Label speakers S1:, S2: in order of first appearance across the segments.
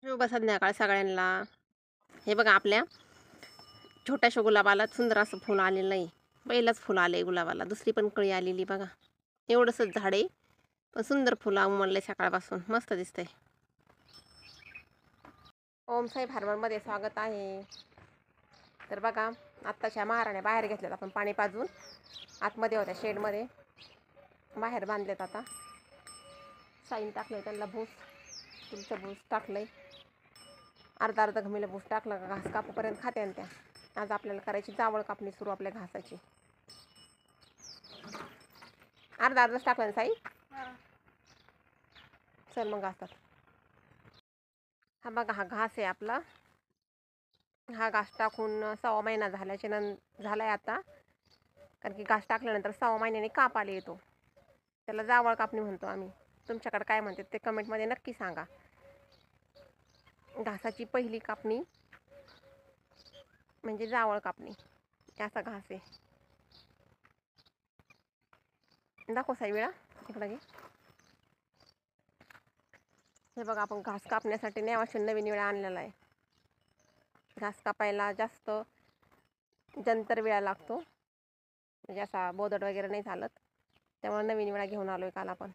S1: शुभ संध्याकाळ सगळ्यांना. हे बघा आपल्या छोट्याशा गुलाबाला सुंदर असं फुल आलेलं आहे. पहिलंच फुल आलंय गुलाबाला, दुसरी पण कळी आलेली बघा. एवढंसंच झाड आहे पण सुंदर फुलं उमललंय सकाळपासून, मस्त दिसतंय. ओम साई फार्मरमध्ये स्वागत आहे. तर बघा आत्ताच्या महाराण्या बाहेर घेतल्यात आपण पाणी पाजून. आतमध्ये होत्या शेडमध्ये, बाहेर बांधलेत. आता साईन टाकलंय त्यांना भूस, तुमचं भूस टाकलंय. अर्धा अर्धा घमीला भूस टाकला का घास कापूपर्यंत खाते. आणि त्या आज आपल्याला करायची जावळ कापणी सुरू आपल्या घासाची. अर्धा अर्धाच टाकलं ना साई. चल मग घासतात. हा बघा, हा घास आहे आपला. हा घास टाकून 6 महिना झालाय आता. कारण की घास टाकल्यानंतर 6 महिन्याने काप आले येतो, त्याला जावळ कापणी म्हणतो आम्ही. तुमच्याकडे काय म्हणतात ते कमेंटमध्ये नक्की सांगा. घासाची पहिली कापणी म्हणजे जावळ कापणी. असा घास आहे. दाखव साई वेळा इकडं घे. हे बघा, आपण घास कापण्यासाठी नेवाशी नवीन वेळा आणलेला आहे. घास कापायला जास्त जंतर वेळा लागतो, म्हणजे असा बोदड वगैरे नाही चालत. त्यामुळे नवीन वेळा घेऊन आलोय काल आपण.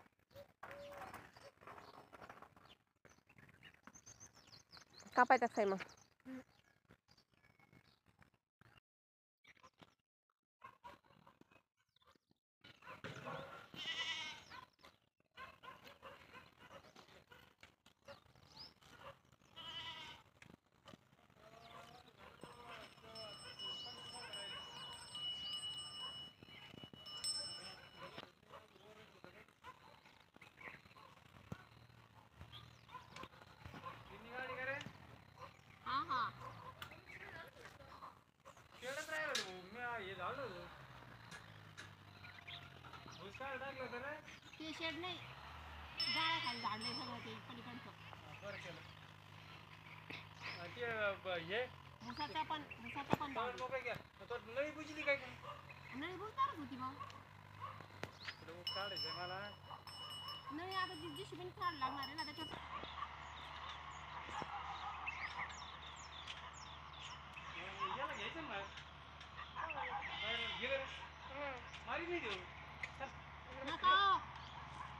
S1: कापायचा साई मग.
S2: ते शेड नाही, झाडाखाली झाडलंय सगळं ते पलीकडचं. भुसाचा पण नळी बुजणारच होती मग. नळी आता ती दिवशी पण काढ लागणार आहे ना त्याच्यात.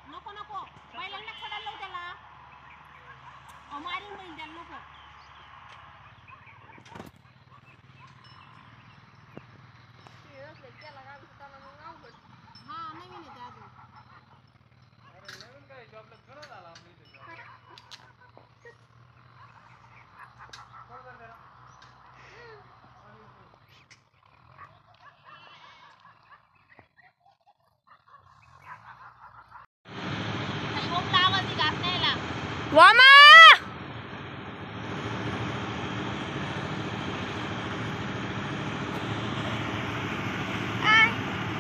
S2: नको नको बैलांना खोडायला लावू त्याला. मारीन बैल त्याला, नको. हा नवीन येते अजून. आवाज घास न्यायला
S1: वामा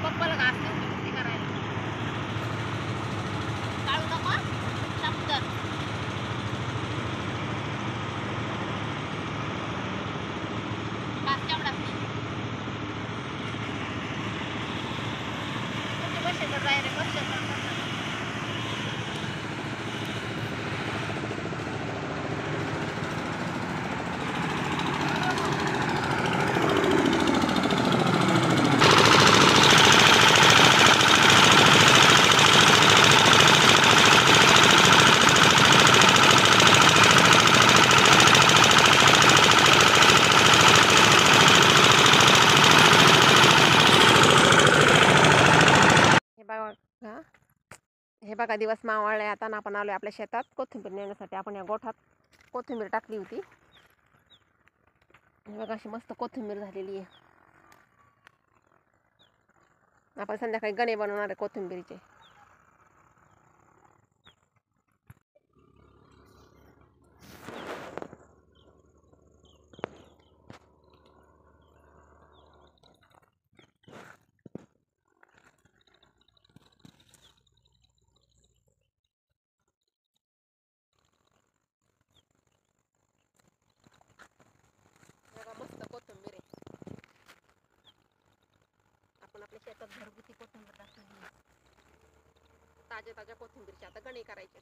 S2: पप्पाला घास नव्हती करायला. काढू नको शब्द. घास तेवढाच नाही. बसेकडे जाय रे, बसेकडे.
S1: हे बघा दिवस मावळले आता. ना आपण आलोय आपल्या शेतात कोथिंबीर नेण्यासाठी. आपण या गोठ्यात कोथिंबीर टाकली होती. हे बघा अशी मस्त कोथिंबीर झालेली आहे. आपण संध्याकाळी गणे बनवणार आहे कोथिंबीरीचे. मस्त कोथिंबीर आहे. आपण आपल्या शेतात घरगुती कोथिंबीर टाकली. ताज्या ताज्या कोथिंबीरचे आता गणे करायचे.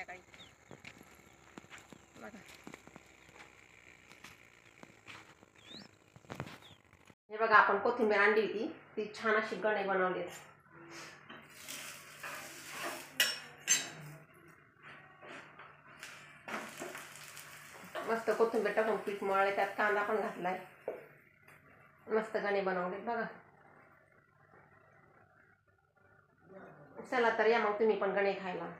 S1: संध्याकाळी बघा. हे बघा आपण कोथिंबीर आणली होती, ती छान अशी गणे बनवलेत. मस्त कोथिंबीर टाकून पीठ मळले, त्यात कांदा पण घातलाय, मस्त गणे बनवलेत बघा. चला तर या मग तुम्ही पण गणे खायला.